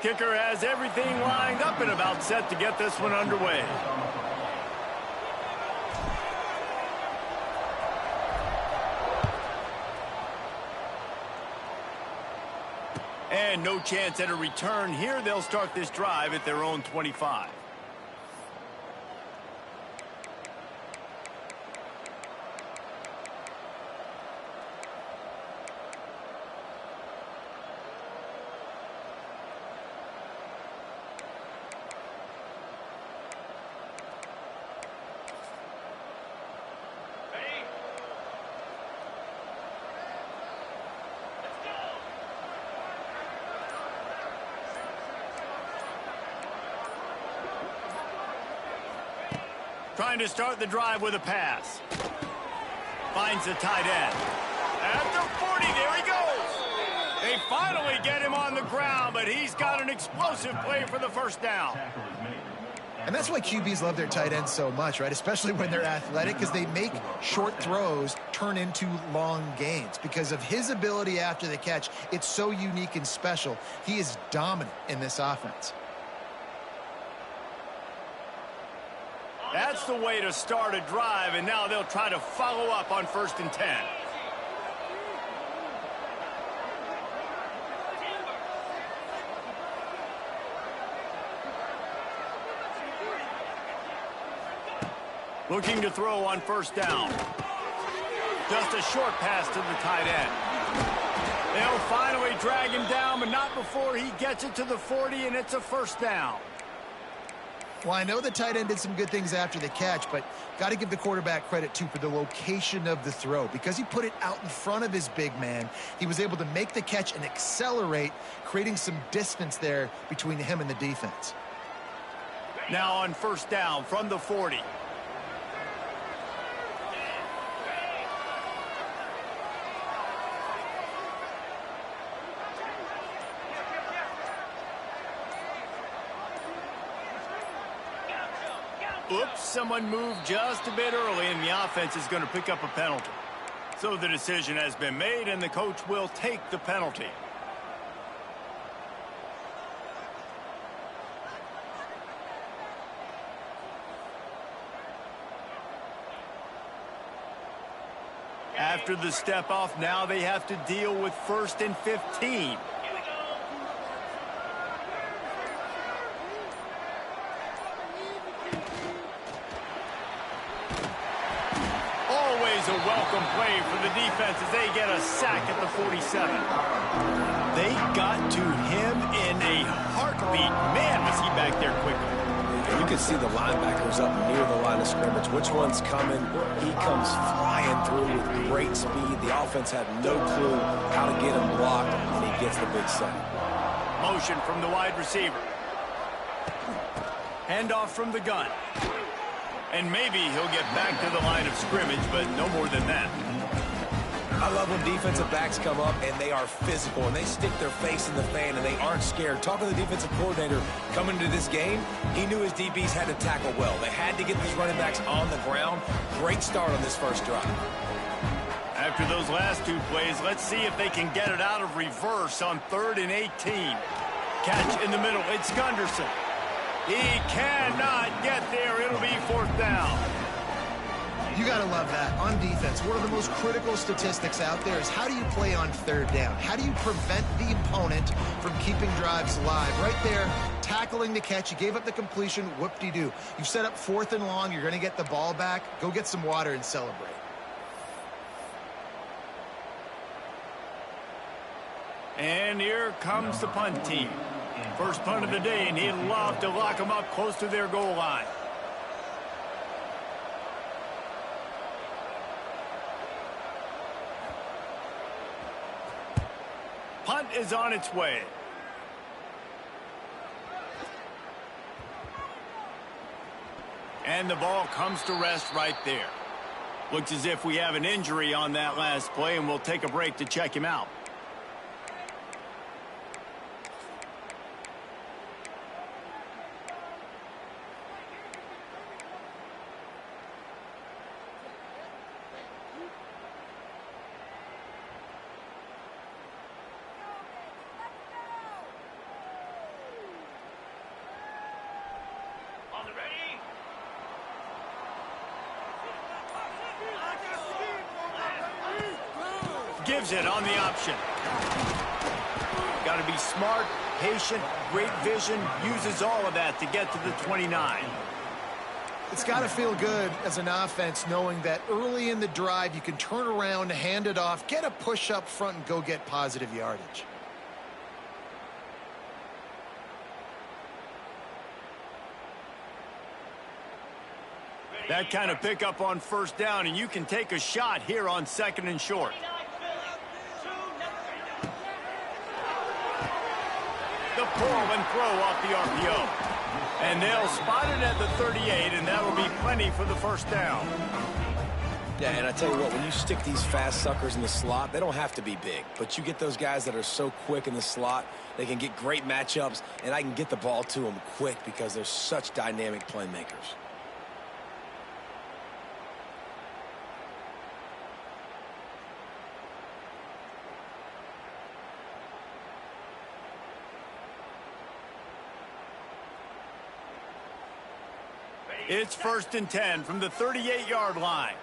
Kicker has everything lined up and about set to get this one underway. And no chance at a return here. They'll start this drive at their own 25. Trying to start the drive with a pass. Finds the tight end. At the 40, there he goes. They finally get him on the ground, but he's got an explosive play for the first down. And that's why QBs love their tight ends so much, right? Especially when they're athletic, because they make short throws turn into long gains. Because of his ability after the catch, it's so unique and special. He is dominant in this offense. That's the way to start a drive, and now they'll try to follow up on 1st and 10. Looking to throw on 1st down. Just a short pass to the tight end. They'll finally drag him down, but not before he gets it to the 40, and it's a 1st down. Well, I know the tight end did some good things after the catch, but got to give the quarterback credit, too, for the location of the throw. Because he put it out in front of his big man, he was able to make the catch and accelerate, creating some distance there between him and the defense. Now on 1st down from the 40. Oops, someone moved just a bit early, and the offense is going to pick up a penalty. So the decision has been made, and the coach will take the penalty. After the step off, now they have to deal with 1st and 15. A welcome play for the defense as they get a sack at the 47. They got to him in a heartbeat. Man, was he back there quickly. And you can see the linebackers up near the line of scrimmage. Which one's coming? He comes flying through with great speed. The offense had no clue how to get him blocked, and he gets the big sack. Motion from the wide receiver. Handoff from the gun. And maybe he'll get back to the line of scrimmage, but no more than that. I love when defensive backs come up and they are physical and they stick their face in the fan and they aren't scared. Talking to the defensive coordinator coming into this game, he knew his DBs had to tackle well. They had to get these running backs on the ground. Great start on this first drive. After those last two plays, let's see if they can get it out of reverse on 3rd and 18. Catch in the middle. It's Gunderson. He cannot get there. It'll be 4th down. You got to love that. On defense, one of the most critical statistics out there is how do you play on 3rd down? How do you prevent the opponent from keeping drives alive? Right there, tackling the catch. You gave up the completion. Whoop-de-doo. You've set up 4th and long. You're going to get the ball back. Go get some water and celebrate. And here comes the punt team. First punt of the day, and he'd love to lock them up close to their goal line. Punt is on its way. And the ball comes to rest right there. Looks as if we have an injury on that last play, and we'll take a break to check him out. use it on the option. Got to be smart, patient, great vision, uses all of that to get to the 29. It's got to feel good as an offense knowing that early in the drive you can turn around, hand it off, get a push up front, and go get positive yardage. That kind of pickup on first down, and you can take a shot here on 2nd and short. The pull and throw off the RPO. And they'll spot it at the 38, and that'll be plenty for the first down. Yeah, and I tell you what, when you stick these fast suckers in the slot, they don't have to be big. But you get those guys that are so quick in the slot, they can get great matchups, and I can get the ball to them quick because they're such dynamic playmakers. It's 1st and 10 from the 38-yard line.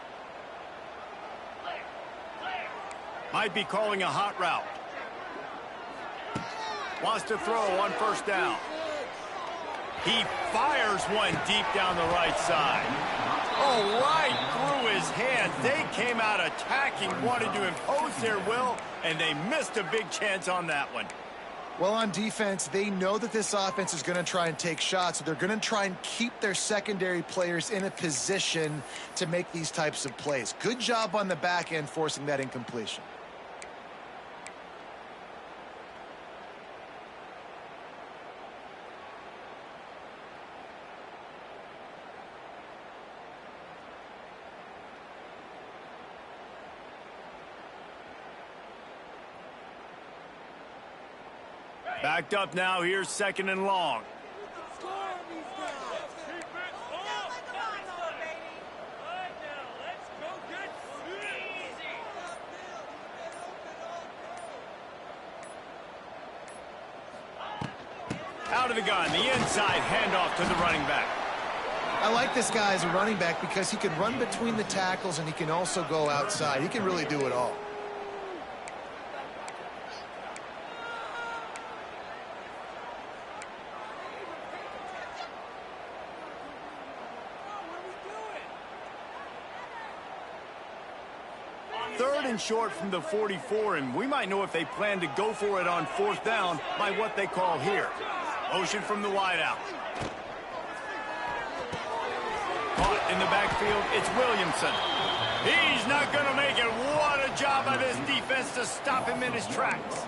Might be calling a hot route. Wants to throw on first down. He fires one deep down the right side. Oh, right through his hands. They came out attacking, wanted to impose their will, and they missed a big chance on that one. Well, on defense, they know that this offense is going to try and take shots, so they're going to try and keep their secondary players in a position to make these types of plays. Good job on the back end forcing that incompletion. Backed up now, here's 2nd and long. Out of the gun, the inside handoff to the running back. I like this guy as a running back because he can run between the tackles and he can also go outside. He can really do it all. Third and short from the 44, and we might know if they plan to go for it on 4th down by what they call here. Motion from the wideout. Caught in the backfield, it's Williamson. He's not going to make it. What a job by this defense to stop him in his tracks.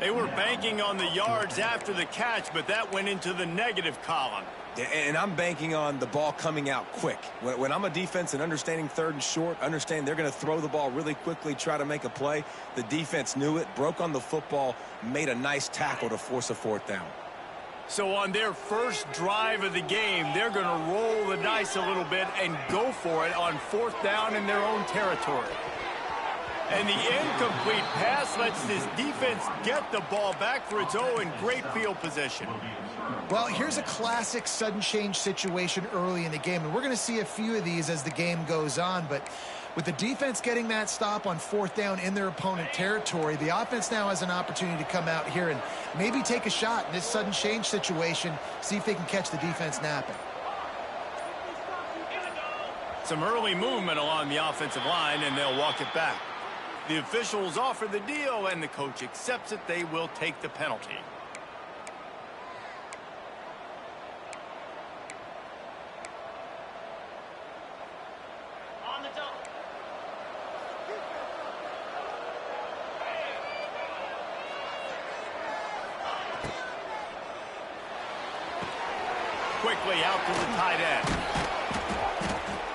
They were banking on the yards after the catch, but that went into the negative column. And I'm banking on the ball coming out quick. When I'm a defense and understanding 3rd and short, understand they're going to throw the ball really quickly, try to make a play. The defense knew it, broke on the football, made a nice tackle to force a 4th down. So on their first drive of the game, they're going to roll the dice a little bit and go for it on 4th down in their own territory. And the incomplete pass lets this defense get the ball back for its own great field position. Well, here's a classic sudden change situation early in the game, and we're going to see a few of these as the game goes on, but with the defense getting that stop on 4th down in their opponent territory, the offense now has an opportunity to come out here and maybe take a shot in this sudden change situation, see if they can catch the defense napping. Some early movement along the offensive line, and they'll walk it back. The officials offer the deal, and the coach accepts it. They will take the penalty. Quickly out to the tight end.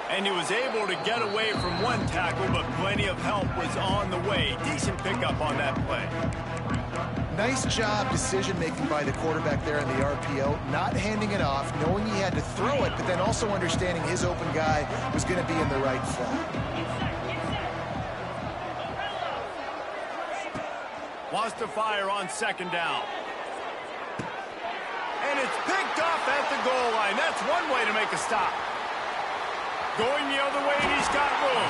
And he was able to get away from one tackle, but plenty of help was on the way. Decent pickup on that play. Nice job decision-making by the quarterback there in the RPO, not handing it off, knowing he had to throw it, but then also understanding his open guy was going to be in the right spot. Wants to fire on 2nd down. And it's picked off at the goal line. That's one way to make a stop. Going the other way, and he's got room.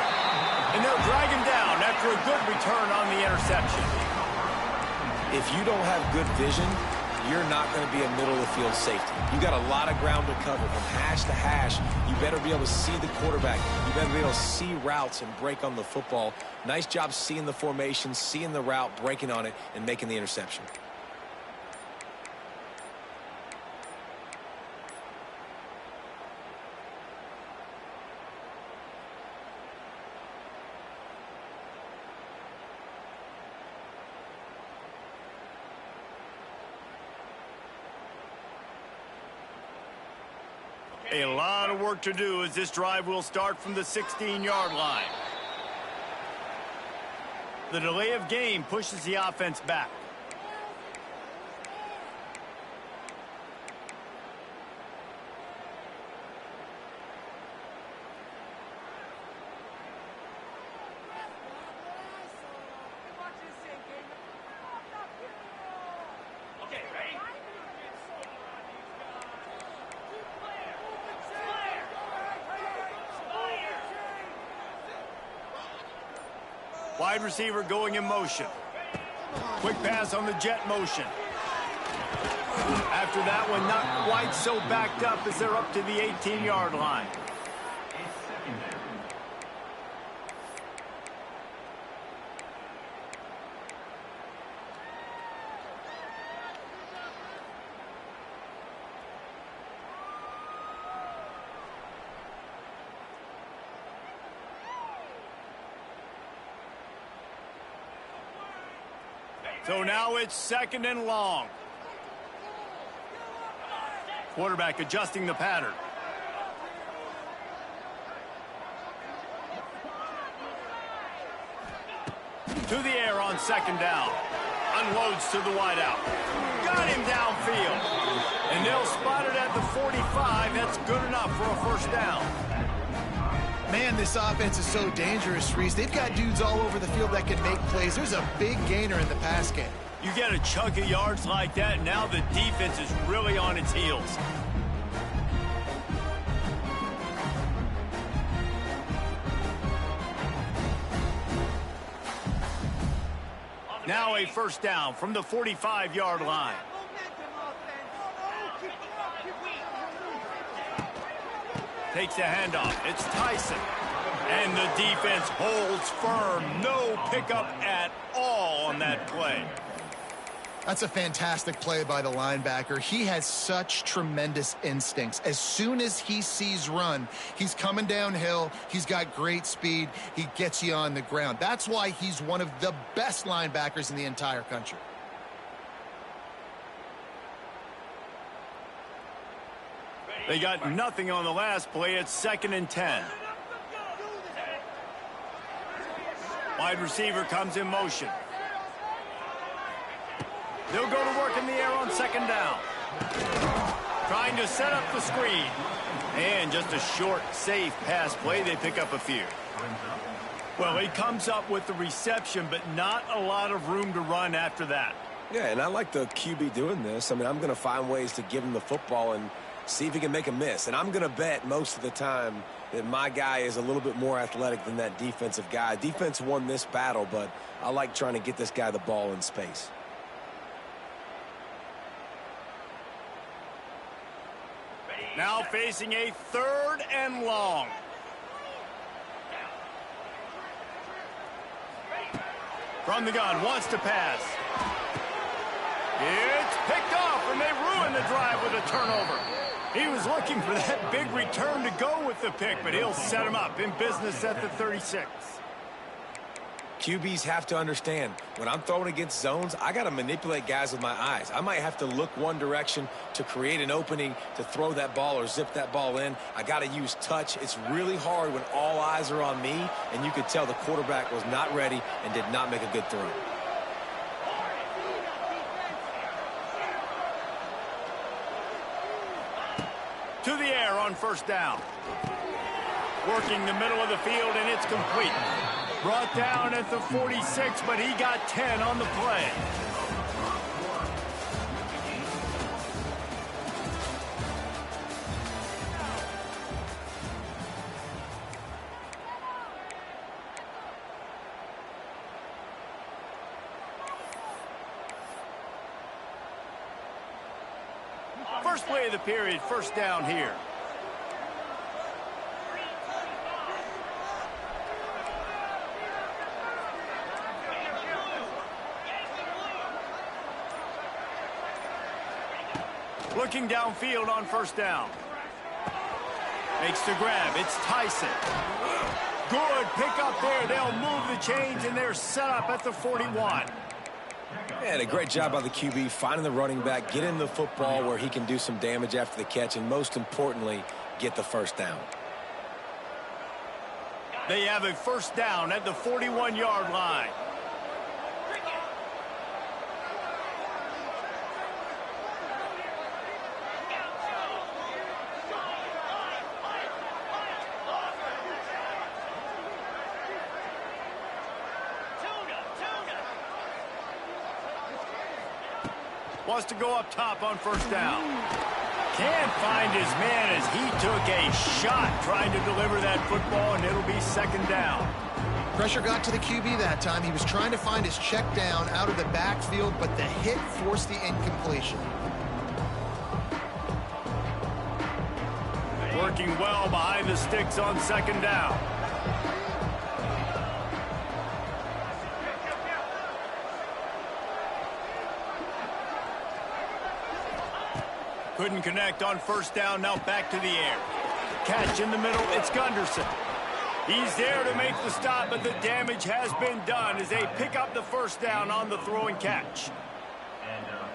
And they'll drag him down after a good return on the interception. If you don't have good vision, you're not going to be a middle-of-the-field safety. You got a lot of ground to cover from hash to hash. You better be able to see the quarterback. You better be able to see routes and break on the football. Nice job seeing the formation, seeing the route, breaking on it, and making the interception. A lot of work to do as this drive will start from the 16-yard line. The delay of game pushes the offense back. Wide receiver going in motion. Quick pass on the jet motion. After that one, not quite so backed up as they're up to the 18-yard line. So now it's 2nd and long. Quarterback adjusting the pattern. To the air on 2nd down. Unloads to the wideout. Got him downfield. And they'll spot it at the 45. That's good enough for a first down. Man, this offense is so dangerous, Reese. They've got dudes all over the field that can make plays. There's a big gainer in the pass game. You get a chunk of yards like that, and now the defense is really on its heels. Now a first down from the 45-yard line. Takes a handoff. It's Tyson. And the defense holds firm. No pickup at all on that play. That's a fantastic play by the linebacker. He has such tremendous instincts. As soon as he sees run, he's coming downhill. He's got great speed. He gets you on the ground. That's why he's one of the best linebackers in the entire country. They got nothing on the last play. It's 2nd and 10. Wide receiver comes in motion. They'll go to work in the air on 2nd down. Trying to set up the screen. And just a short, safe pass play. They pick up a few. Well, he comes up with the reception, but not a lot of room to run after that. Yeah, and I like the QB doing this. I mean, I'm going to find ways to give him the football and see if he can make a miss. And I'm going to bet most of the time that my guy is a little bit more athletic than that defensive guy. Defense won this battle, but I like trying to get this guy the ball in space. Now facing a 3rd and long. From the gun, wants to pass. It's picked off, and they ruin the drive with a turnover. He was looking for that big return to go with the pick, but he'll set him up in business at the 36. QBs have to understand, when I'm throwing against zones, I got to manipulate guys with my eyes. I might have to look one direction to create an opening to throw that ball or zip that ball in. I got to use touch. It's really hard when all eyes are on me, and you could tell the quarterback was not ready and did not make a good throw. To the air on 1st down. Working the middle of the field, and it's complete. Brought down at the 46, but he got 10 on the play. First play of the period, first down here. Looking downfield on first down. Makes the grab. It's Tyson. Good pick up there. They'll move the chains, and they're set up at the 41. And a great job by the QB finding the running back, getting the football where he can do some damage after the catch, and most importantly, get the first down. They have a first down at the 41-yard line. Wants to go up top on first down. Can't find his man as he took a shot trying to deliver that football, and it'll be second down. Pressure got to the QB that time. He was trying to find his check down out of the backfield, but the hit forced the incompletion. Working well behind the sticks on second down. Couldn't connect on first down. Now back to the air. Catch in the middle. It's Gunderson. He's there to make the stop, but the damage has been done as they pick up the first down on the throw and catch.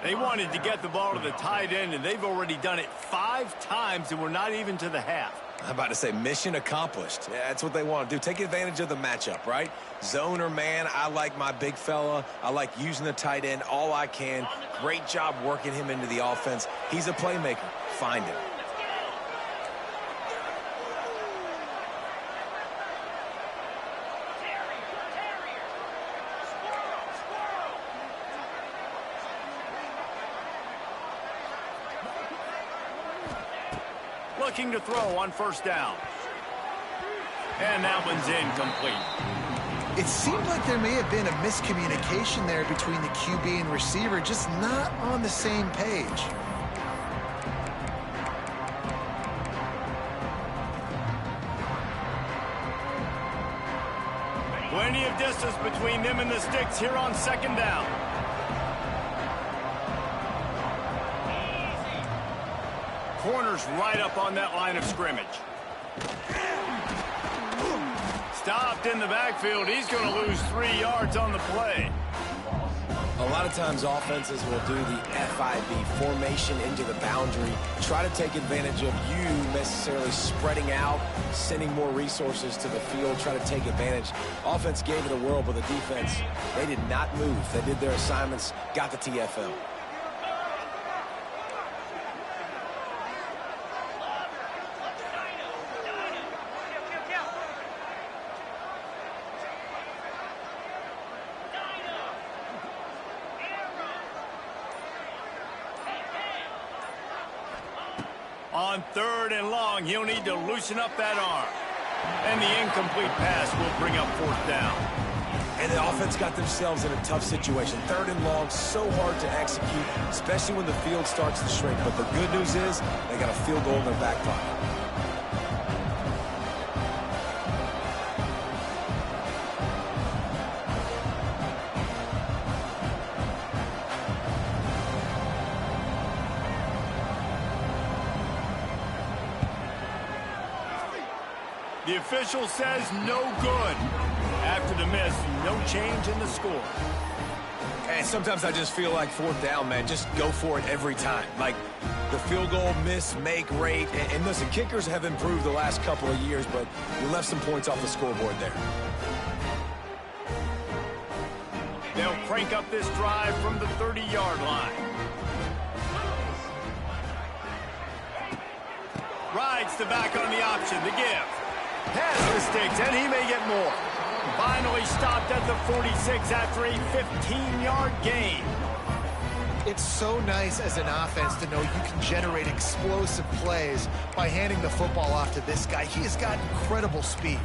They wanted to get the ball to the tight end, and they've already done it 5 times, and we're not even to the half. I'm about to say mission accomplished. Yeah, that's what they want to do. Take advantage of the matchup, right? Zone or man, I like my big fella. I like using the tight end all I can. Great job working him into the offense. He's a playmaker. Find him. Looking to throw on first down. And that one's incomplete. It seemed like there may have been a miscommunication there between the QB and receiver, just not on the same page. Plenty of distance between them and the sticks here on second down. Corner's right up on that line of scrimmage. Stopped in the backfield. He's going to lose 3 yards on the play. A lot of times offenses will do the FIB, formation into the boundary, try to take advantage of you necessarily spreading out, sending more resources to the field, try to take advantage. Offense gave it a whirl, but the defense, they did not move. They did their assignments, got the TFL. On third and long, he'll need to loosen up that arm. And the incomplete pass will bring up fourth down. And the offense got themselves in a tough situation. Third and long, so hard to execute, especially when the field starts to shrink. But the good news is they got a field goal in their back pocket. The official says no good. After the miss, no change in the score. And sometimes I just feel like fourth down, man, just go for it every time. Like the field goal, miss, make, rate. And listen, kickers have improved the last couple of years, but you left some points off the scoreboard there. They'll crank up this drive from the 30-yard line. Rides the back on the option, the give. Past the sticks, and he may get more. Finally stopped at the 46 after a 15-yard gain. It's so nice as an offense to know you can generate explosive plays by handing the football off to this guy. He has got incredible speed.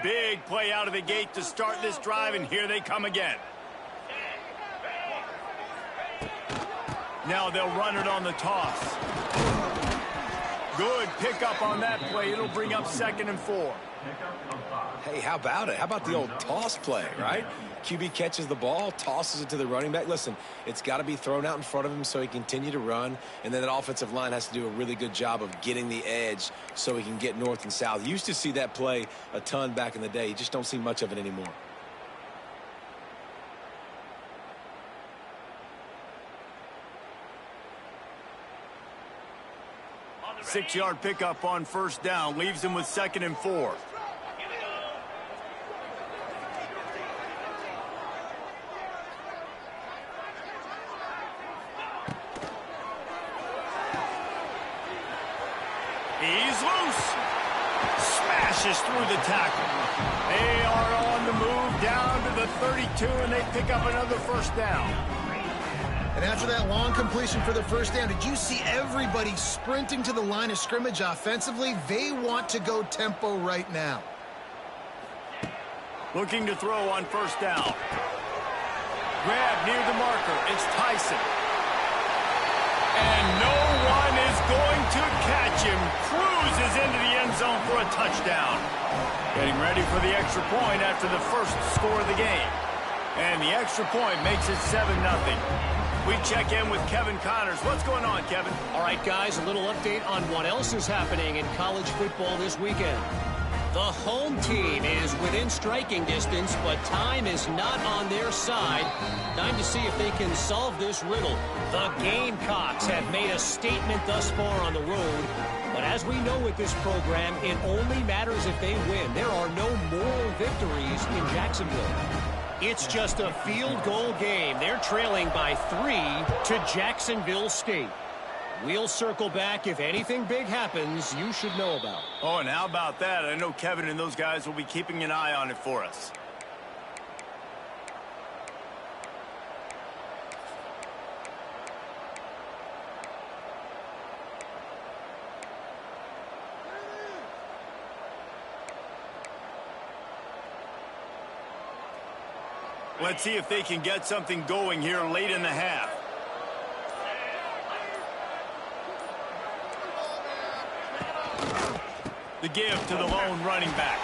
Big play out of the gate to start this drive, and here they come again. Now they'll run it on the toss. Good pickup on that play. It'll bring up 2nd and 4. Hey, how about it? How about the old toss play, right? QB catches the ball, tosses it to the running back. Listen, it's got to be thrown out in front of him so he can continue to run, and then that offensive line has to do a really good job of getting the edge so he can get north and south. You used to see that play a ton back in the day. You just don't see much of it anymore. Six-yard pickup on 1st down. Leaves him with 2nd and 4. He's loose. Smashes through the tackle. They are on the move down to the 32, and they pick up another 1st down. And after that long completion for the 1st down, did you see everybody sprinting to the line of scrimmage offensively? They want to go tempo right now. Looking to throw on 1st down. Grab near the marker. It's Tyson. And no one is going to catch him. Cruises into the end zone for a touchdown. Getting ready for the extra point after the first score of the game. And the extra point makes it 7-0. We check in with Kevin Connors. What's going on, Kevin? All right, guys, a little update on what else is happening in college football this weekend. The home team is within striking distance, but time is not on their side. Time to see if they can solve this riddle. The Gamecocks have made a statement thus far on the road, but as we know with this program, it only matters if they win. There are no moral victories in Jacksonville. It's just a field goal game. They're trailing by 3 to Jacksonville State. We'll circle back. If anything big happens, you should know about. Oh, and how about that? I know Kevin and those guys will be keeping an eye on it for us. Let's see if they can get something going here late in the half. The give to the lone running back.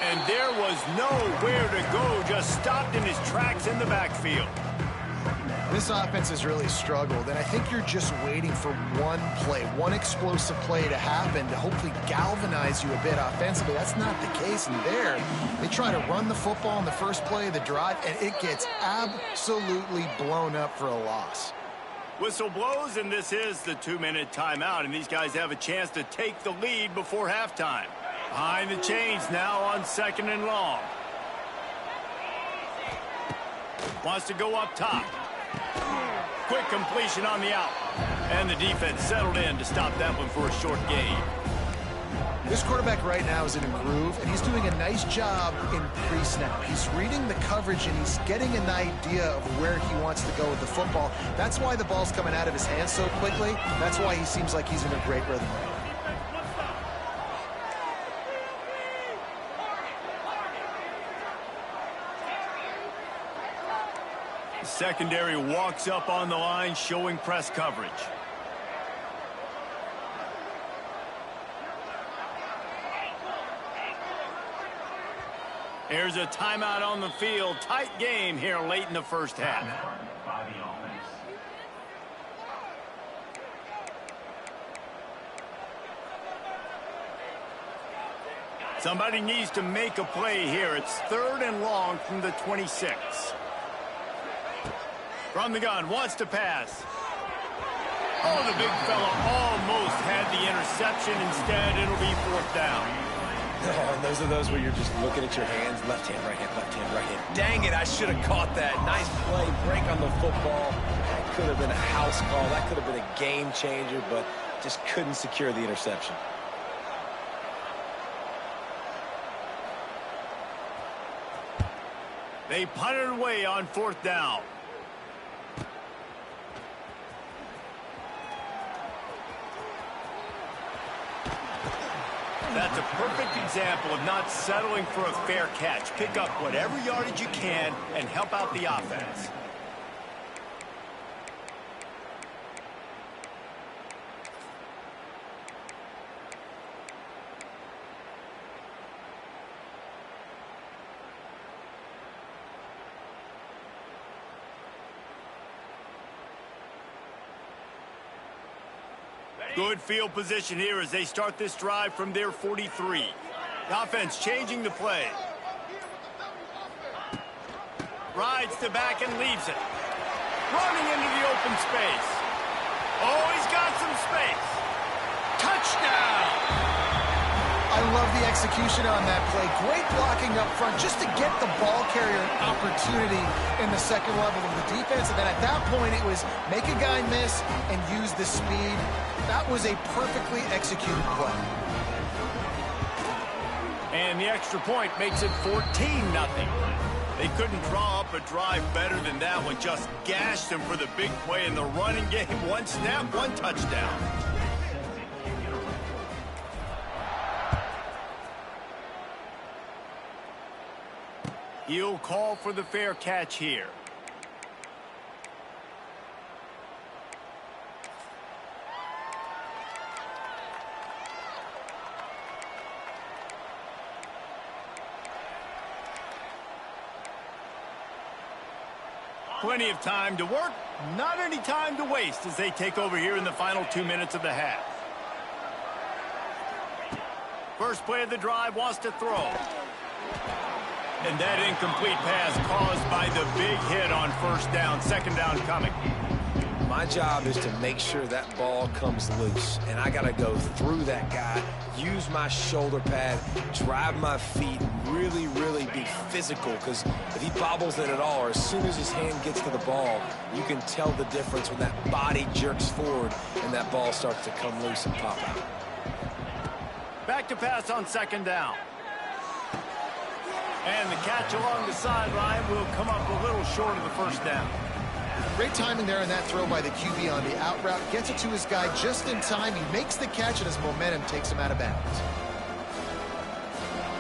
And there was nowhere to go, just stopped in his tracks in the backfield. This offense has really struggled, and I think you're just waiting for one play, one explosive play to happen to hopefully galvanize you a bit offensively. That's not the case in there. They try to run the football in the first play of the drive, and it gets absolutely blown up for a loss. Whistle blows, and this is the 2-minute timeout, and these guys have a chance to take the lead before halftime. Behind the chains now on 2nd and long. Wants to go up top. Quick completion on the out. And the defense settled in to stop that one for a short gain. This quarterback right now is in a groove, and he's doing a nice job in pre-snap. He's reading the coverage, and he's getting an idea of where he wants to go with the football. That's why the ball's coming out of his hands so quickly. That's why he seems like he's in a great rhythm right now. Secondary walks up on the line, showing press coverage. Here's a timeout on the field. Tight game here late in the first half. Somebody needs to make a play here. It's 3rd and long from the 26. From the gun, wants to pass. Oh, the big fella almost had the interception. Instead, it'll be 4th down. Oh, and those are those where you're just looking at your hands. Left hand, right hand, left hand, right hand. Dang it, I should have caught that. Nice play, break on the football. That could have been a house call. That could have been a game changer, but just couldn't secure the interception. They punted away on 4th down. That's a perfect example of not settling for a fair catch. Pick up whatever yardage you can and help out the offense. Good field position here as they start this drive from their 43. The offense changing the play. Rides to back and leaves it. Running into the open space. Oh, he's got some space. Touchdown! I love the execution on that play. Great blocking up front just to get the ball carrier an opportunity in the second level of the defense. And then at that point, it was make a guy miss and use the speed. That was a perfectly executed play. And the extra point makes it 14-0. They couldn't draw up a drive better than that one. Just gashed them for the big play in the running game. One snap, one touchdown. He'll call for the fair catch here. Plenty of time to work, not any time to waste as they take over here in the final 2 minutes of the half. First play of the drive, wants to throw. And that incomplete pass caused by the big hit on first down. Second down coming. My job is to make sure that ball comes loose. And I got to go through that guy, use my shoulder pad, drive my feet, really, really be physical. Because if he bobbles it at all, or as soon as his hand gets to the ball, you can tell the difference when that body jerks forward and that ball starts to come loose and pop out. Back to pass on second down. And the catch along the sideline will come up a little short of the first down. Great timing there in that throw by the QB on the out route. Gets it to his guy just in time. He makes the catch, and his momentum takes him out of bounds.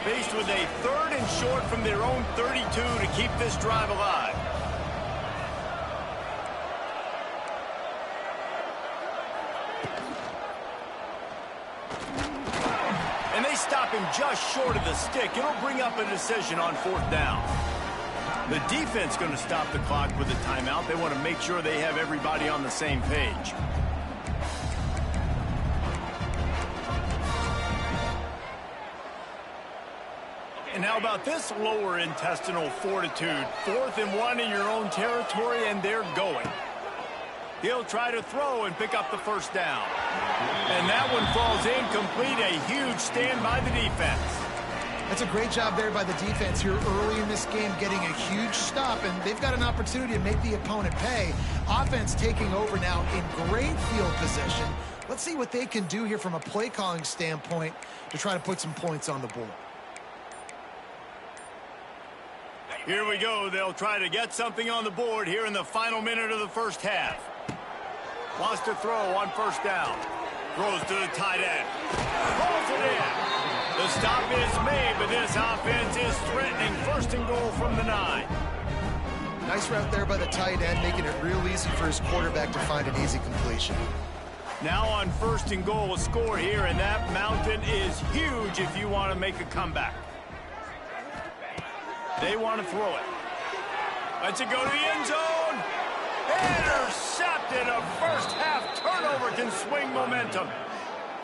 Faced with a third and short from their own 32 to keep this drive alive. And they stop him just short of the stick. It'll bring up a decision on fourth down. The defense going to stop the clock with a timeout. They want to make sure they have everybody on the same page. And how about this lower intestinal fortitude? 4th and 1 in your own territory, and they're going. He'll try to throw and pick up the first down. And that one falls incomplete. A huge stand by the defense. That's a great job there by the defense here early in this game, getting a huge stop, and they've got an opportunity to make the opponent pay. Offense taking over now in great field position. Let's see what they can do here from a play calling standpoint to try to put some points on the board. Here we go. They'll try to get something on the board here in the final minute of the first half. Wants to throw on first down. Throws to the tight end. Pulls it in. The stop is made, but this offense is threatening. First and goal from the 9. Nice route there by the tight end, making it real easy for his quarterback to find an easy completion. Now on first and goal, a score here, and that mountain is huge if you want to make a comeback. They want to throw it. Lets it go to the end zone. Intercepted. A first half turnover can swing momentum.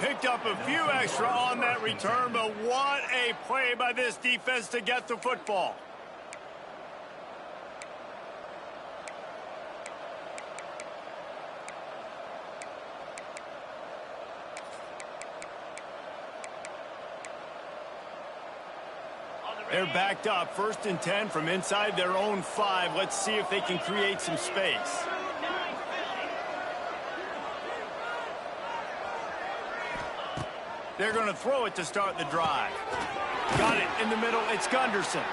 Picked up a few extra on that return, but what a play by this defense to get the football. They're backed up, 1st and 10 from inside their own 5. Let's see if they can create some space. They're going to throw it to start the drive. Got it in the middle. It's Gunderson.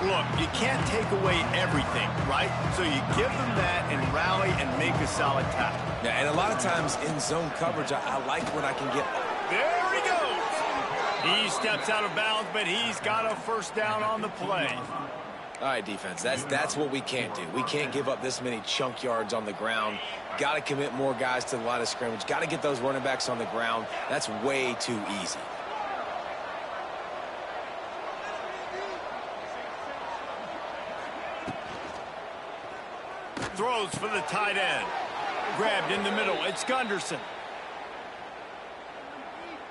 Look, you can't take away everything, right? So you give them that and rally and make a solid tackle. Yeah, and a lot of times in zone coverage, I like when I can get... There he goes. He steps out of bounds, but he's got a first down on the play. All right, defense, that's what we can't do. We can't give up this many chunk yards on the ground. Got to commit more guys to the line of scrimmage. Got to get those running backs on the ground. That's way too easy. Throws for the tight end. Grabbed in the middle. It's Gunderson.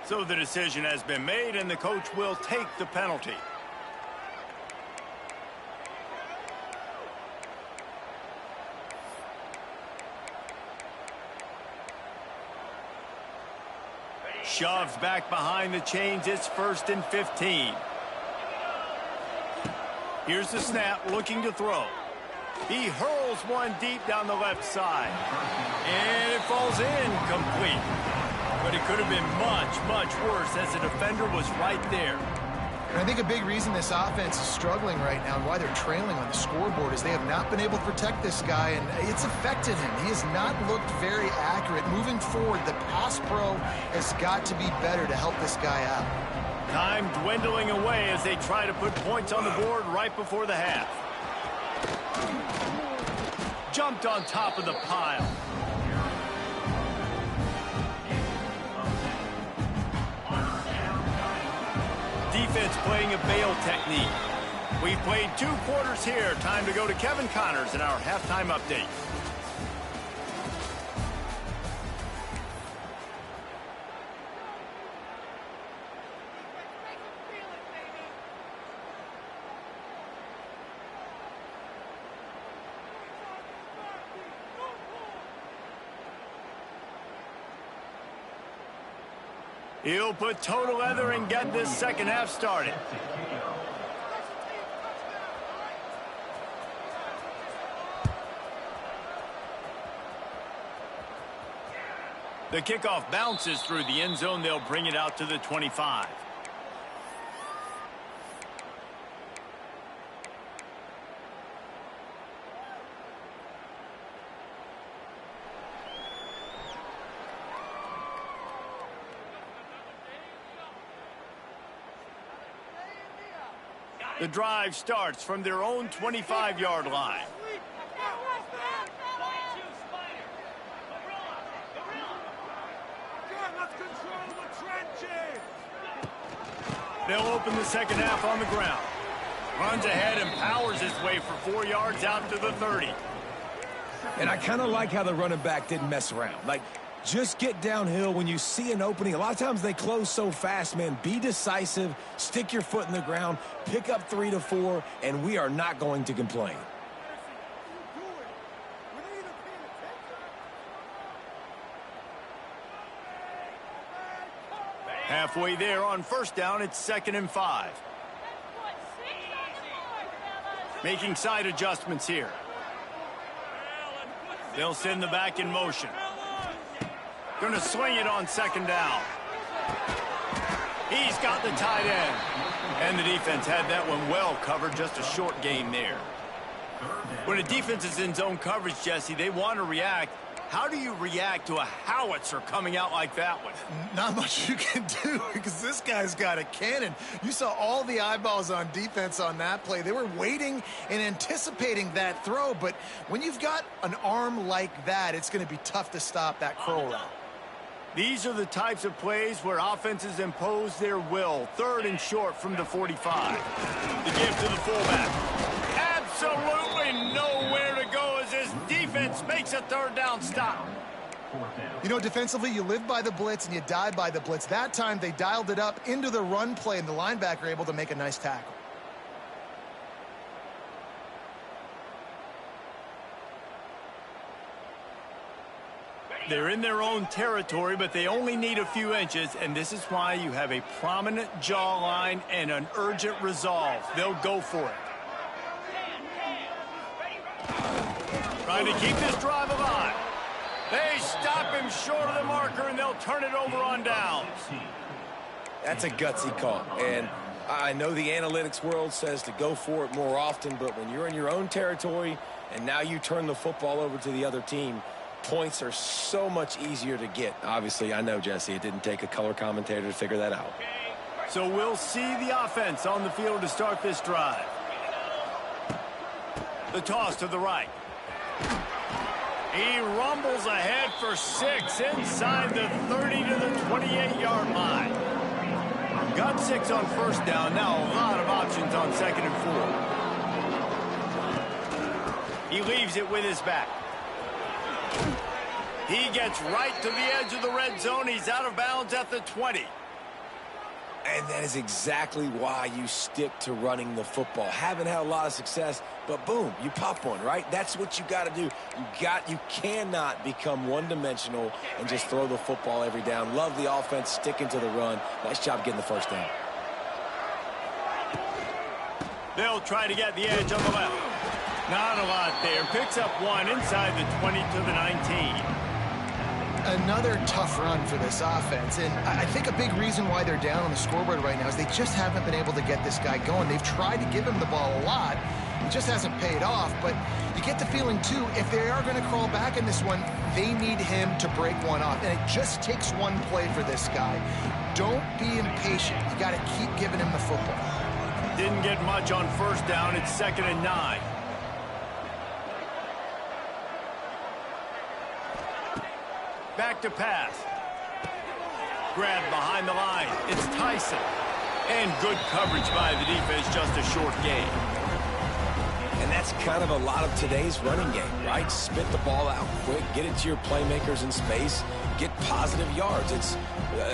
So the decision has been made, and the coach will take the penalty. Shoves back behind the chains. It's 1st and 15. Here's the snap, looking to throw. He hurls one deep down the left side. And it falls incomplete. But it could have been much, much worse as the defender was right there. And I think a big reason this offense is struggling right now and why they're trailing on the scoreboard is they have not been able to protect this guy, and it's affected him. He has not looked very accurate. Moving forward, the pass pro has got to be better to help this guy out. Time dwindling away as they try to put points on the board right before the half. Jumped on top of the pile. Defense playing a bail technique. We've played 2 quarters here. Time to go to Kevin Connors in our halftime update. He'll put toe to leather and get this second half started. The kickoff bounces through the end zone. They'll bring it out to the 25. The drive starts from their own 25-yard line. They'll open the second half on the ground. Runs ahead and powers his way for 4 yards out to the 30. And I kind of like how the running back didn't mess around. Like, just get downhill when you see an opening. A lot of times they close so fast, man. Be decisive, stick your foot in the ground, pick up 3 to 4, and we are not going to complain. Halfway there on first down, it's 2nd and 5. Making side adjustments here. They'll send the back in motion. Going to swing it on 2nd down. He's got the tight end. And the defense had that one well covered. Just a short gain there. When a defense is in zone coverage, Jesse, they want to react. How do you react to a howitzer coming out like that one? Not much you can do because this guy's got a cannon. You saw all the eyeballs on defense on that play. They were waiting and anticipating that throw, but when you've got an arm like that, it's going to be tough to stop that curl route. These are the types of plays where offenses impose their will. 3rd and short from the 45. The give to the fullback. Absolutely nowhere to go as this defense makes a 3rd down stop. You know, defensively, you live by the blitz and you die by the blitz. That time, they dialed it up into the run play, and the linebacker able to make a nice tackle. They're in their own territory, but they only need a few inches, and this is why you have a prominent jawline and an urgent resolve. They'll go for it. Trying to keep this drive alive. They stop him short of the marker, and they'll turn it over on downs. That's a gutsy call, and I know the analytics world says to go for it more often, but when you're in your own territory and now you turn the football over to the other team, points are so much easier to get. Obviously, I know, Jesse, it didn't take a color commentator to figure that out. So we'll see the offense on the field to start this drive. The toss to the right. He rumbles ahead for 6 inside the 30 to the 28-yard line. Got 6 on first down. Now a lot of options on 2nd and 4. He leaves it with his back. He gets right to the edge of the red zone. He's out of bounds at the 20. And that is exactly why you stick to running the football. Haven't had a lot of success, but boom, you pop one, right? That's what you got to do. You cannot become one-dimensional and just throw the football every down. Love the offense sticking to the run. Nice job getting the first down. They'll try to get the edge on the left. Not a lot there. Picks up 1 inside the 20 to the 19. Another tough run for this offense, and I think a big reason why they're down on the scoreboard right now is they just haven't been able to get this guy going. They've tried to give him the ball a lot. It just hasn't paid off, but you get the feeling, too, if they are going to crawl back in this one, they need him to break one off, and it just takes one play for this guy. Don't be impatient. You got to keep giving him the football. Didn't get much on first down. It's 2nd and 9. Back to pass. Grabbed behind the line. It's Tyson. And good coverage by the defense, just a short gain. And that's kind of a lot of today's running game, right? Spit the ball out quick, get it to your playmakers in space, get positive yards. It's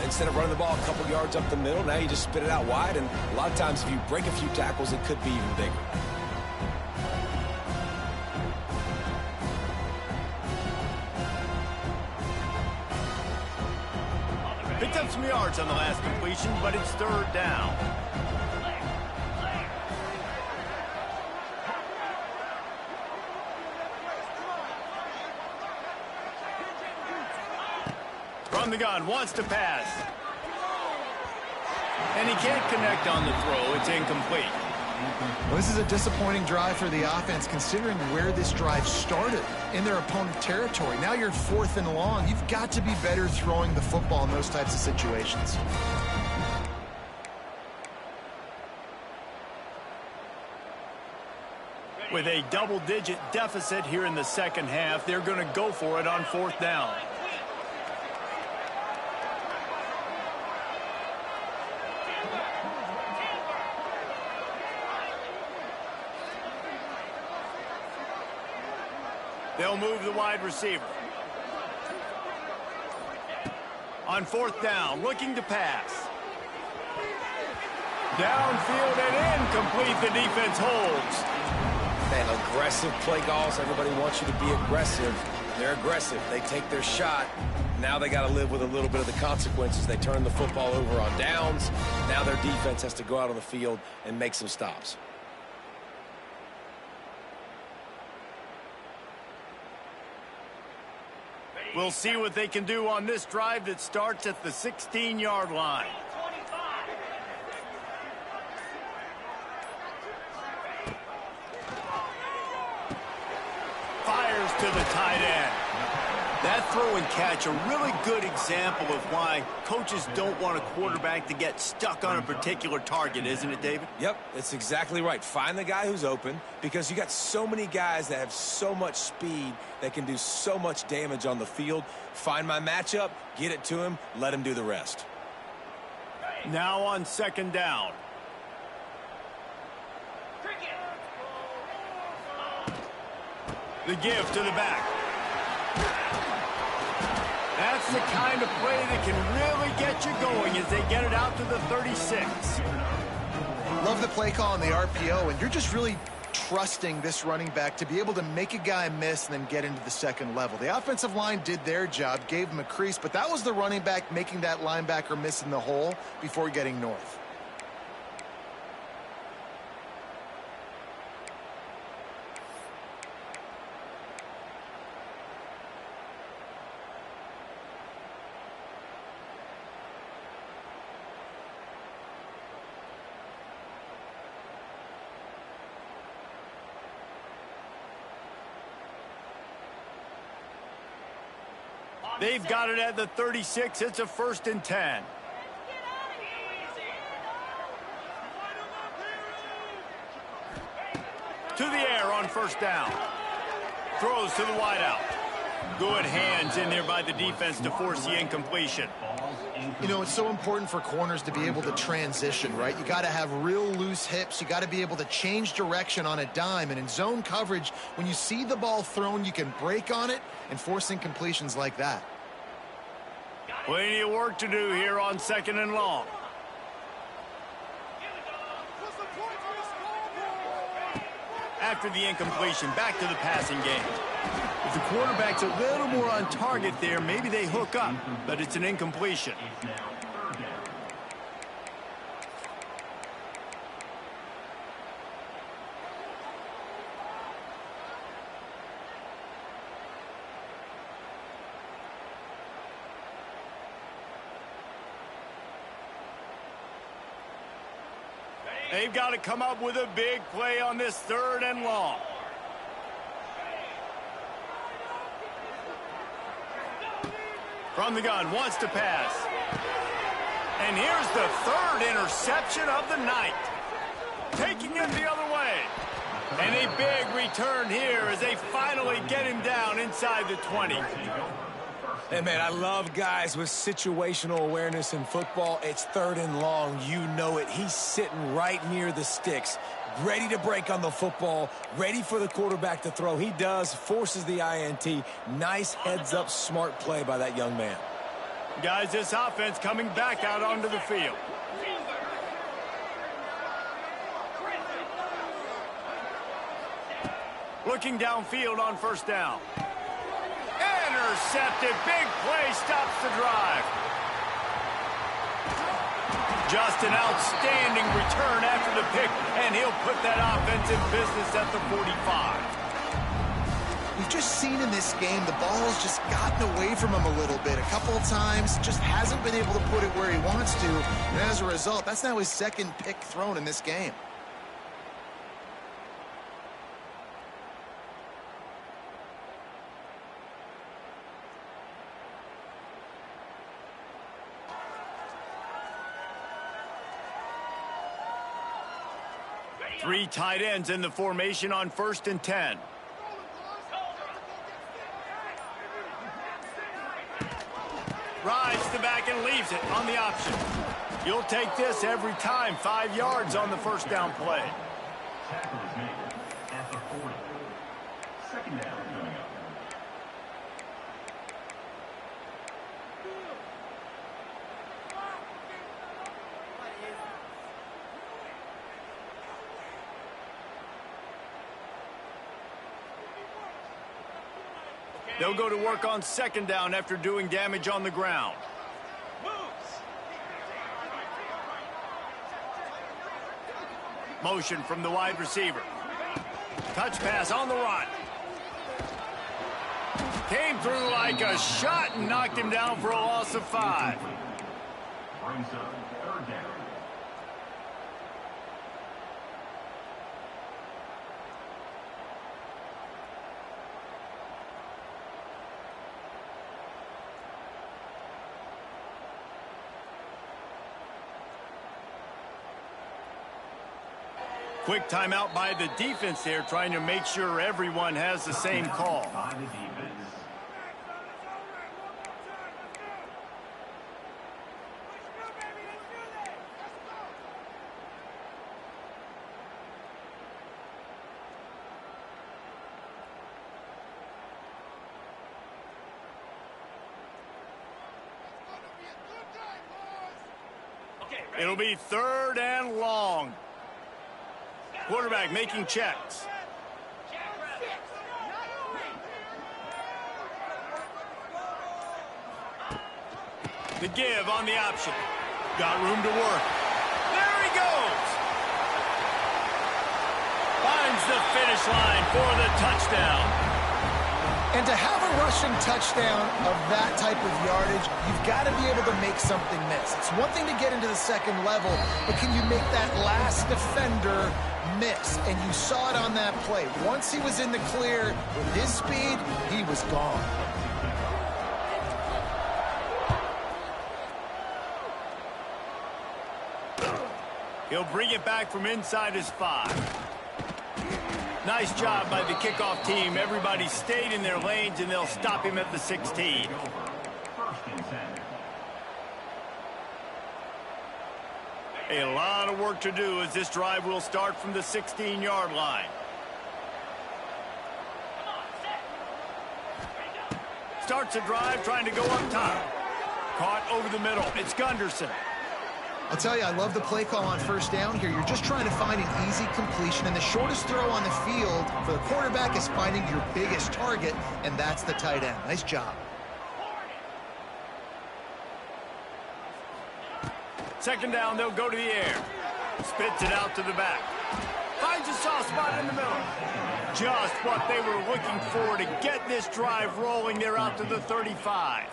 instead of running the ball a couple yards up the middle, now you just spit it out wide, and a lot of times if you break a few tackles, it could be even bigger. Picked up some yards on the last completion, but it's 3rd down. From the gun, wants to pass. And he can't connect on the throw. It's incomplete. Well, this is a disappointing drive for the offense, considering where this drive started, in their opponent territory. Now you're 4th and long. You've got to be better throwing the football in those types of situations. With a double-digit deficit here in the second half, they're going to go for it on 4th down. They'll move the wide receiver. On 4th down, looking to pass. Downfield and incomplete. The defense holds. Man, aggressive play calls. Everybody wants you to be aggressive. They're aggressive. They take their shot. Now they got to live with a little bit of the consequences. They turn the football over on downs. Now their defense has to go out on the field and make some stops. We'll see what they can do on this drive that starts at the 16-yard line. Fires to the tight end. That throw and catch, a really good example of why coaches don't want a quarterback to get stuck on a particular target, isn't it, David? Yep, that's exactly right. Find the guy who's open, because you got so many guys that have so much speed that can do so much damage on the field. Find my matchup, get it to him, let him do the rest. Now on 2nd down. The give to the back. That's the kind of play that can really get you going as they get it out to the 36. Love the play call on the RPO, and you're just really trusting this running back to be able to make a guy miss and then get into the second level. The offensive line did their job, gave him a crease, but that was the running back making that linebacker miss in the hole before getting north. They've got it at the 36. It's a 1st and 10. To the air on first down. Throws to the wideout. Good hands in there by the defense to force the incompletion. You know, it's so important for corners to be able to transition, right? You got to have real loose hips. You got to be able to change direction on a dime. And in zone coverage, when you see the ball thrown, you can break on it and force incompletions like that. Plenty of work to do here on 2nd and long. After the incompletion, back to the passing game. If the quarterback's a little more on target there, maybe they hook up, but it's an incompletion. They've got to come up with a big play on this 3rd and long. From the gun, wants to pass. And here's the 3rd interception of the night. Taking it the other way. And a big return here as they finally get him down inside the 20. Hey, man, I love guys with situational awareness in football. It's 3rd and long. You know it. He's sitting right near the sticks, ready to break on the football, ready for the quarterback to throw. He does, forces the INT. Nice heads-up, smart play by that young man. Guys, this offense coming back out onto the field. Looking downfield on first down. Intercepted. Big play stops the drive. Just an outstanding return after the pick, and he'll put that offense in business at the 45. We've just seen in this game the ball's just gotten away from him a little bit. A couple of times, just hasn't been able to put it where he wants to. And as a result, that's now his 2nd pick thrown in this game. Three tight ends in the formation on 1st and 10. Rides the back and leaves it on the option. You'll take this every time. 5 yards on the first down play. They'll go to work on 2nd down after doing damage on the ground. Motion from the wide receiver. Touch pass on the run. Came through like a shot and knocked him down for a loss of 5. Brings up 3rd down. Quick timeout by the defense there, trying to make sure everyone has the same call. By the defense. It'll be 3rd and long. Quarterback making checks. The give on the option. Got room to work. There he goes. Finds the finish line for the touchdown. And to have a rushing touchdown of that type of yardage, you've got to be able to make something miss. It's one thing to get into the 2nd level, but can you make that last defender miss? And you saw it on that play. Once he was in the clear with his speed, he was gone. He'll bring it back from inside his 5. Nice job by the kickoff team. Everybody stayed in their lanes, and they'll stop him at the 16. A lot of work to do as this drive will start from the 16-yard line. Starts a drive trying to go up top. Caught over the middle. It's Gunderson. I'll tell you, I love the play call on first down here. You're just trying to find an easy completion, and the shortest throw on the field for the quarterback is finding your biggest target, and that's the tight end. Nice job. Second down, they'll go to the air. Spits it out to the back. Finds a soft spot in the middle. Just what they were looking for to get this drive rolling. They're out to the 35.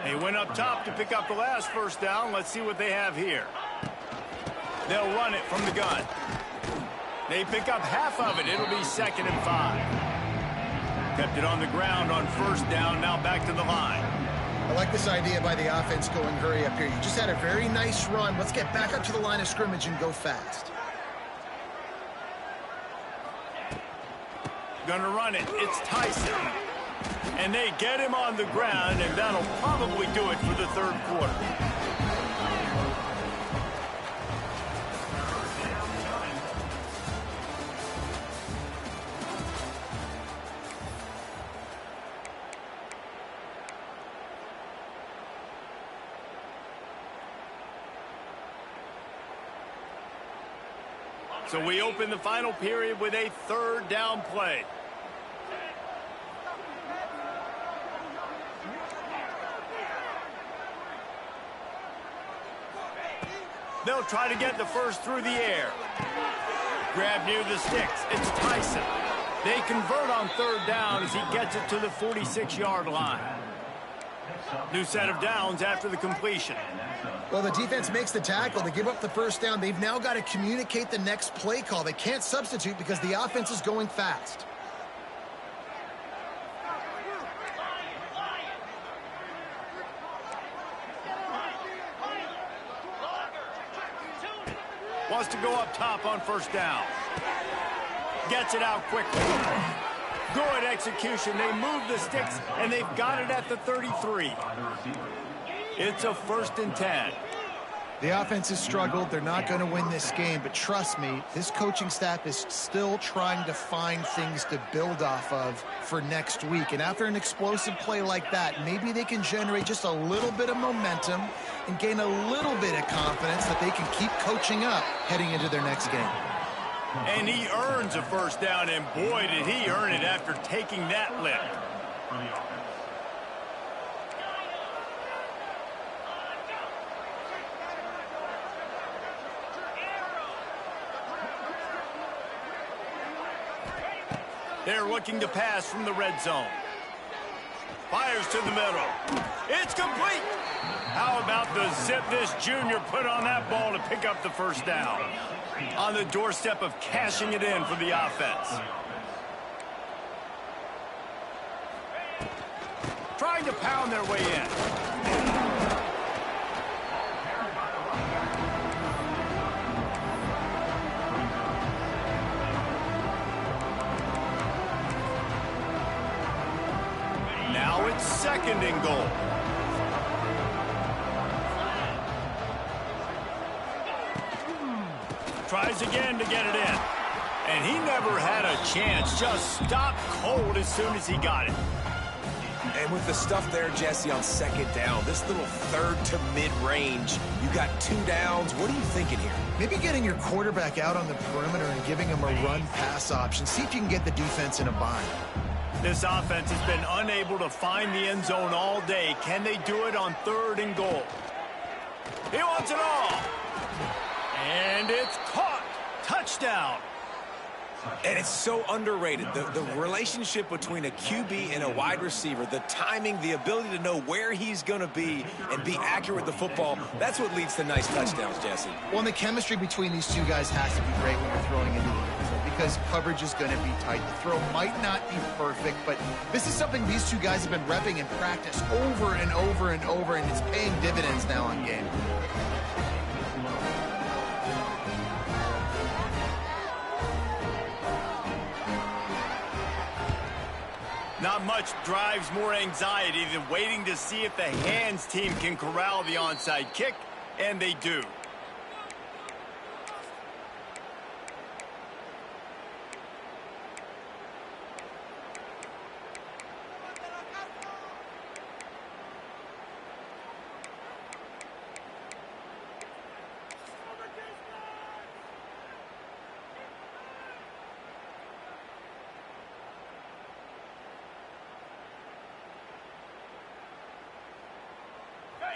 They went up top to pick up the last first down. Let's see what they have here. They'll run it from the gun. They pick up half of it. It'll be 2nd and 5. Kept it on the ground on first down. Now back to the line. I like this idea by the offense going hurry up here. You just had a very nice run. Let's get back up to the line of scrimmage and go fast. Gonna run it. It's Tyson. And they get him on the ground, and that'll probably do it for the third quarter. So we open the final period with a third down play. They'll try to get the first through the air. Grab near the sticks. It's Tyson. They convert on third down as he gets it to the 46-yard line. New set of downs after the completion. Well, the defense makes the tackle. They give up the first down. They've now got to communicate the next play call. They can't substitute because the offense is going fast. Wants to go up top on first down. Gets it out quickly. Good execution. They move the sticks, and they've got it at the 33. It's a 1st and 10. The offense has struggled. They're not going to win this game, but trust me, this coaching staff is still trying to find things to build off of for next week. And after an explosive play like that, maybe they can generate just a little bit of momentum and gain a little bit of confidence that they can keep coaching up heading into their next game. And he earns a first down, and boy, did he earn it after taking that lift. They're looking to pass from the red zone. Fires to the middle. It's complete. How about the zip this junior put on that ball to pick up the first down? On the doorstep of cashing it in for the offense. Trying to pound their way in. Now it's 2nd and goal. Tries again to get it in. And he never had a chance. Just stopped cold as soon as he got it. And with the stuff there, Jesse, on 2nd down, this little 3rd to mid-range, you got 2 downs. What are you thinking here? Maybe getting your quarterback out on the perimeter and giving him a run-pass option. See if you can get the defense in a bind. This offense has been unable to find the end zone all day. Can they do it on 3rd and goal? He wants it all. And it's caught. Touchdown. And it's so underrated. The relationship between a QB and a wide receiver, the timing, the ability to know where he's going to be and be accurate with the football, that's what leads to nice touchdowns, Jesse. Well, and the chemistry between these two guys has to be great when you're throwing into the end zone because coverage is going to be tight. The throw might not be perfect, but this is something these two guys have been repping in practice over and over and over, and it's paying dividends now on game. Not much drives more anxiety than waiting to see if the hands team can corral the onside kick, and they do.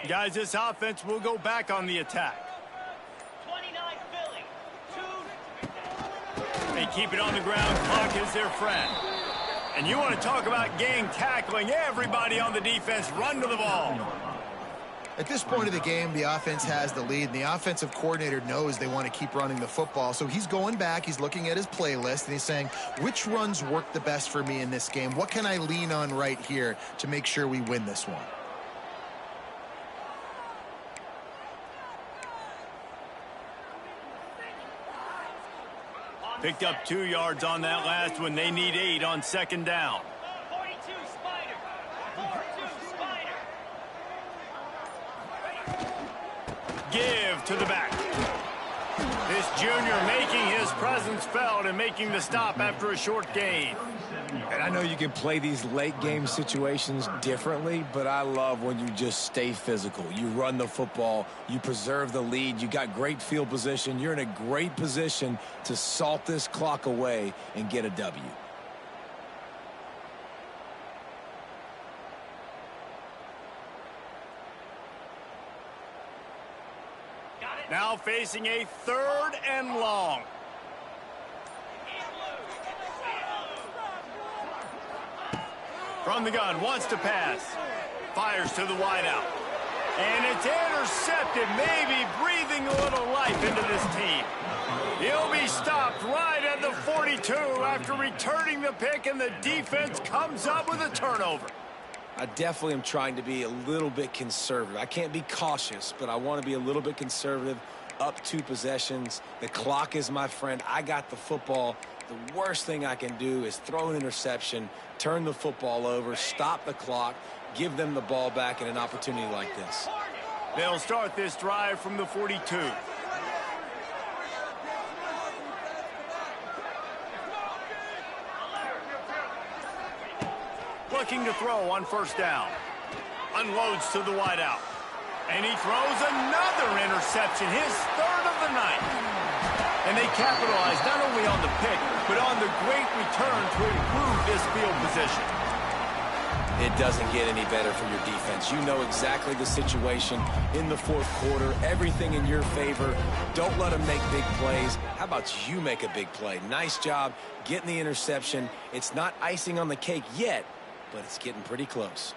Guys, this offense will go back on the attack. 29 Philly. They keep it on the ground. Clock is their friend. And you want to talk about gang tackling. Everybody on the defense run to the ball. At this point of the game, the offense has the lead, and the offensive coordinator knows they want to keep running the football. So he's going back, he's looking at his playlist, and he's saying, which runs work the best for me in this game? What can I lean on right here to make sure we win this one? Picked up 2 yards on that last one. They need 8 on second down. 42 Spider. 42 Spider. Give to the back. This junior making his presence felt and making the stop after a short gain. And I know you can play these late game situations differently, but I love when you just stay physical. You run the football, you preserve the lead, you got great field position. You're in a great position to salt this clock away and get a W. Now facing a 3rd and long. From the gun, wants to pass. Fires to the wideout. And it's intercepted, maybe breathing a little life into this team. He'll be stopped right at the 42 after returning the pick, and the defense comes up with a turnover. I definitely am trying to be a little bit conservative. I can't be cautious, but I want to be a little bit conservative. Up 2 possessions. The clock is my friend. I got the football. The worst thing I can do is throw an interception, turn the football over, stop the clock, give them the ball back in an opportunity like this. They'll start this drive from the 42. Looking to throw on first down. Unloads to the wideout. And he throws another interception, his 3rd of the night. And they capitalize not only on the pick, but on the great return to improve this field position. It doesn't get any better for your defense. You know exactly the situation in the 4th quarter, everything in your favor. Don't let them make big plays. How about you make a big play? Nice job getting the interception. It's not icing on the cake yet, but it's getting pretty close.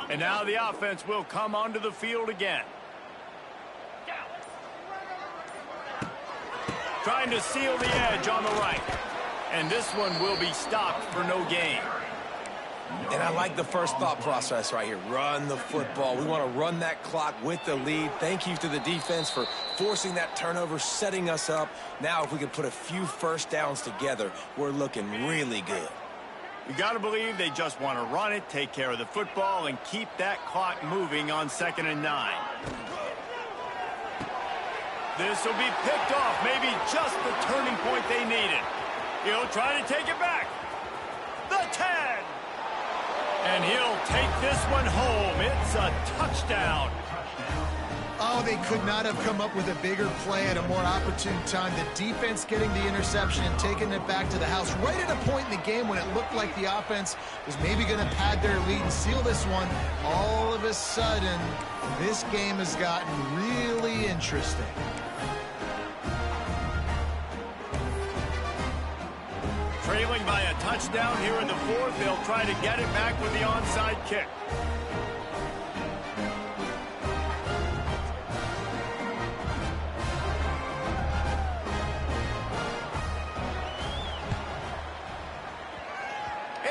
And now the offense will come onto the field again. Trying to seal the edge on the right. And this one will be stopped for no gain. And I like the first thought process right here. Run the football. We want to run that clock with the lead. Thank you to the defense for forcing that turnover, setting us up. Now if we can put a few first downs together, we're looking really good. You got to believe they just want to run it, take care of the football, and keep that clock moving on 2nd and 9. This will be picked off, maybe just the turning point they needed. He'll try to take it back. The 10. And he'll take this one home. It's a touchdown. Oh, they could not have come up with a bigger play at a more opportune time. The defense getting the interception and taking it back to the house right at a point in the game when it looked like the offense was maybe going to pad their lead and seal this one. All of a sudden, this game has gotten really interesting. Trailing by a touchdown here in the 4th. They'll try to get it back with the onside kick.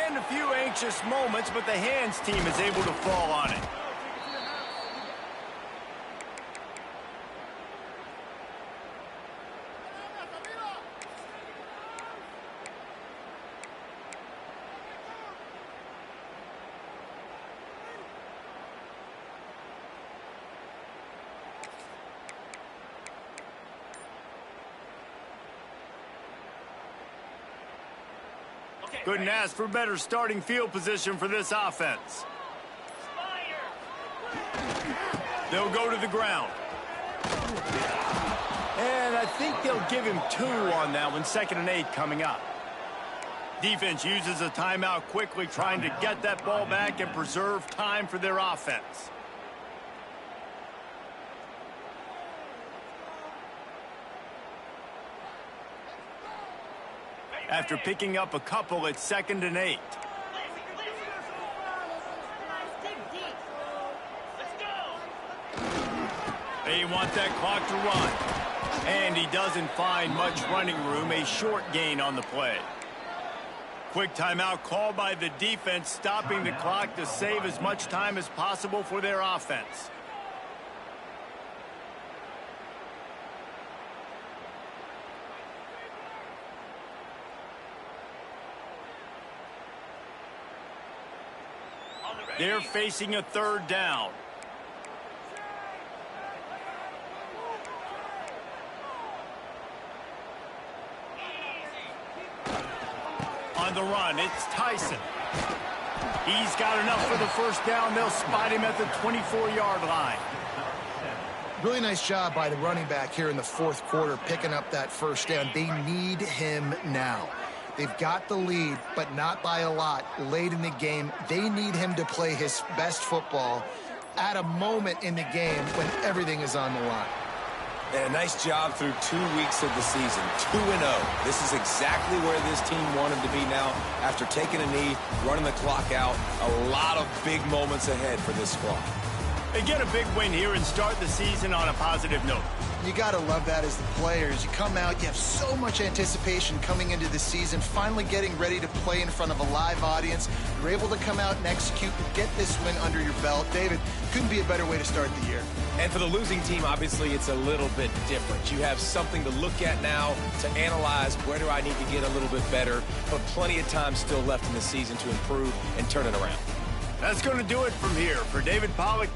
And a few anxious moments, but the hands team is able to fall on it. Couldn't ask for better starting field position for this offense. They'll go to the ground. And I think they'll give him 2 on that one. 2nd and 8 coming up. Defense uses a timeout quickly, trying to get that ball back and preserve time for their offense. After picking up a couple, it's 2nd and 8. They want that clock to run. And he doesn't find much running room. A short gain on the play. Quick timeout called by the defense, stopping the clock to save as much time as possible for their offense. They're facing a 3rd down. On the run, it's Tyson. He's got enough for the 1st down. They'll spot him at the 24-yard line. Really nice job by the running back here in the 4th quarter, picking up that 1st down. They need him now. They've got the lead, but not by a lot late in the game. They need him to play his best football at a moment in the game when everything is on the line. And a nice job through 2 weeks of the season, 2-0. This is exactly where this team wanted to be now after taking a knee, running the clock out. A lot of big moments ahead for this squad. They get a big win here and start the season on a positive note. You got to love that as the players. You come out, you have so much anticipation coming into the season, finally getting ready to play in front of a live audience. You're able to come out and execute and get this win under your belt. David, couldn't be a better way to start the year. And for the losing team, obviously, it's a little bit different. You have something to look at now, to analyze where do I need to get a little bit better, but plenty of time still left in the season to improve and turn it around. That's going to do it from here. For David Pollack,